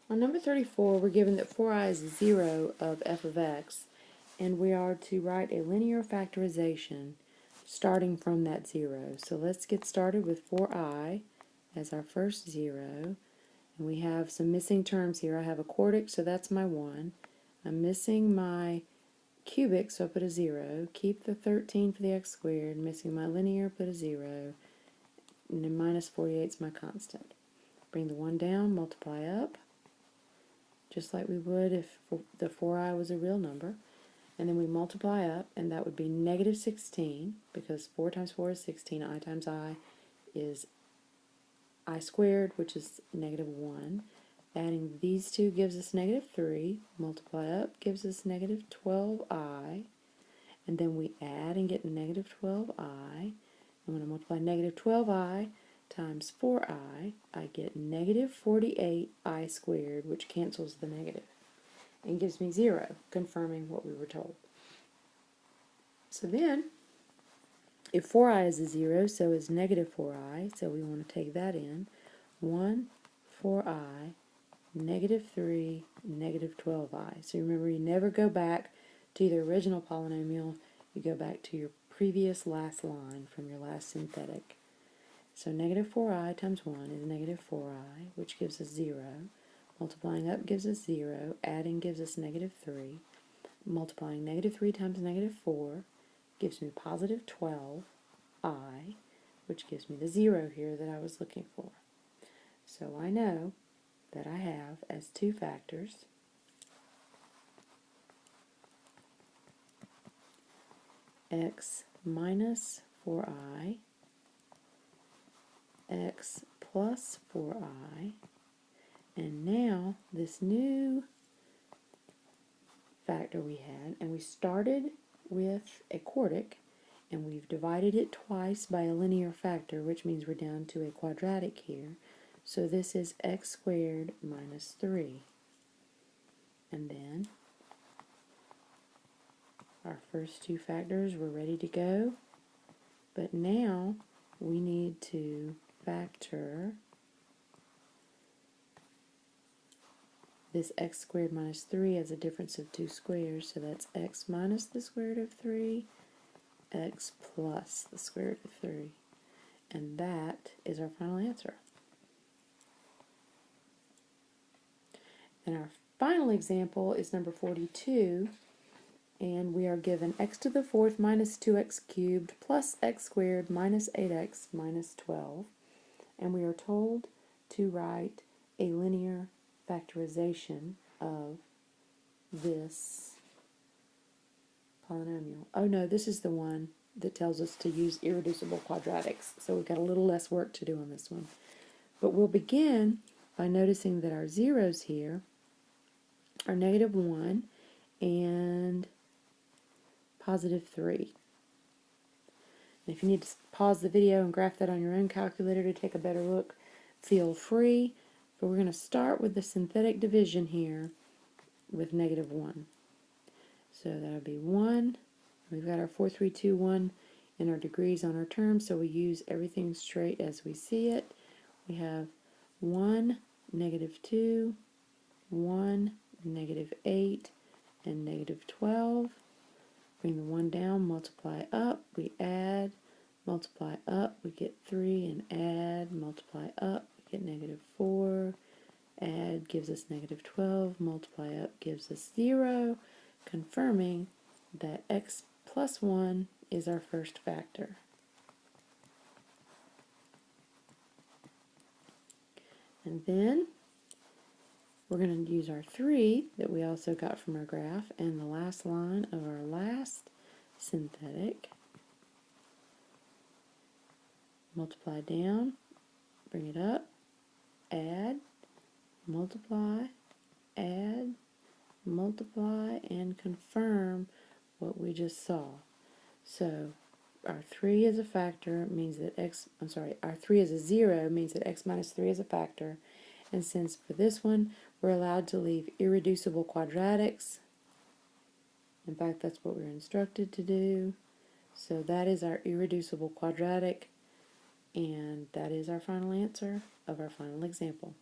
On number 34, we're given that 4i is 0 of f of x, and we are to write a linear factorization starting from that 0. So let's get started with 4i as our first 0. And we have some missing terms here. I have a quartic, so that's my 1. I'm missing my cubic, so I put a 0. Keep the 13 for the x squared. Missing my linear, put a 0. And then minus 48 is my constant. Bring the 1 down, multiply up, just like we would if the 4i was a real number. And then we multiply up, and that would be negative 16, because 4 times 4 is 16. I times I is I squared, which is negative 1. Adding these two gives us negative 3. Multiply up gives us negative 12i. And then we add and get negative 12i. And when I multiply negative 12i times 4i, I get negative 48i squared, which cancels the negative, and gives me 0, confirming what we were told. So then, if 4i is a 0, so is negative 4i, so we want to take that in. 1, 4i, negative 3, negative 12i. So remember, you never go back to the original polynomial, you go back to your previous last line from your last synthetic. So negative 4i times 1 is negative 4i, which gives us 0. Multiplying up gives us 0. Adding gives us negative 3. Multiplying negative 3 times negative 4 gives me positive 12i, which gives me the 0 here that I was looking for. So I know that I have as two factors x minus 4i, x plus 4i, and now this new factor we had, and we started with a quartic, and we've divided it twice by a linear factor, which means we're down to a quadratic here. So this is x squared minus 3. And then our first two factors were ready to go, but now we need to factor this x squared minus 3 as a difference of two squares, so that's x minus the square root of 3, x plus the square root of 3. And that is our final answer. And our final example is number 42, and we are given x to the fourth minus 2x cubed plus x squared minus 8x minus 12, and we are told to write a linear factorization of this polynomial. Oh no, this is the one that tells us to use irreducible quadratics, so we've got a little less work to do on this one. But we'll begin by noticing that our zeros here are negative 1 and positive 3. And if you need to pause the video and graph that on your own calculator to take a better look, feel free. But we're going to start with the synthetic division here with negative 1. So that would be 1. We've got our 4, 3, 2, 1 in our degrees on our terms, so we use everything straight as we see it. We have 1, negative 2, 1, negative 8, and negative 12. Bring the 1 down, multiply up, we add, multiply up, we get 3, and add, multiply up, we get negative 4, add gives us negative 12, multiply up gives us 0, confirming that x plus 1 is our first factor. And then we're going to use our 3 that we also got from our graph, and the last line of our last synthetic. Multiply down, bring it up, add, multiply, add, multiply, and confirm what we just saw. So our 3 is a factor means that our 3 is a 0 means that x minus 3 is a factor. And since for this one we're allowed to leave irreducible quadratics, in fact that's what we're instructed to do, so that is our irreducible quadratic, and that is our final answer of our final example.